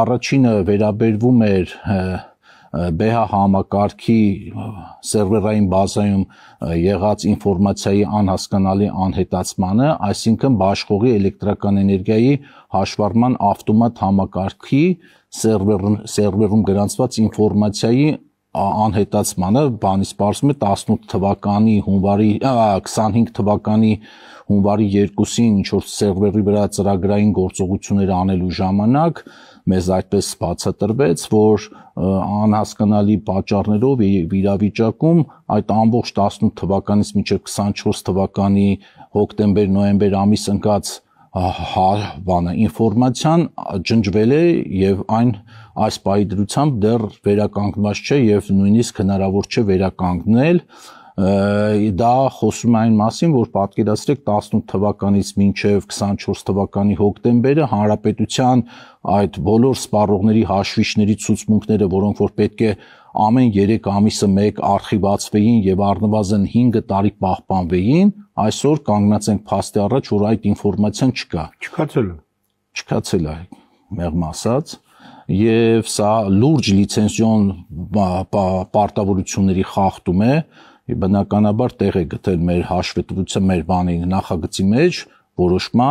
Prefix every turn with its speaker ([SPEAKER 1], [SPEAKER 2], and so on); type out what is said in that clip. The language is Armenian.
[SPEAKER 1] Առաջինը վերաբերվում էր BH համակարգի սերվերային բազայում եղած ինֆորմացիայի անհասկանալի անհետացմանը, այսինքն բաշխողի էլեկտրական էներգիայի հաշվառման ավտոմատ համակարգի սերվերում գրանցված ինֆորմացիայի անհետացմանը, բանից պարզվում է 18 թվականի 25 թվականի հունվարի 2-ին ինչ-որ սերվերի վրա ծրագրային գործողություններ անելու ժամանակ մեզ այդպես բացատրվեց, որ անհասկանալի պատճառներով իրավիճակում այդ ամբողջ 18 թվականից մինչև 24 թվականի հոկտեմբեր-նոյեմբեր ամիս ընկած ինֆորմացիան ջնջվել է եւ այս պահի դրությամբ դեռ վերականգնված չէ եւ նույնիսկ հնարավոր չէ վերականգնել։ Դա խոսում է այն մասին, որ պատկերացրեք 18 թվականից մինչև 24 թվականի հոկտեմբերը հանրապետության այդ բոլոր սպառողների հաշվիչների ցուցմունքները, որոնք որ պետք է ամեն 3 ամիսը մեկ արխիվացվեին եւ առնվազն 5 տարի պահպանվեին, այսօր կանգնած ենք փաստի առաջ, որ այդ ինֆորմացիան չկա։ Չկացել է, մեղմ ասած, եւ սա լուրջ լիցենզիոն պարտավորությունների խախտում է, բնականաբար տեղ է գտել մեր հաշվետվության, մեր նախագծի մեջ որոշման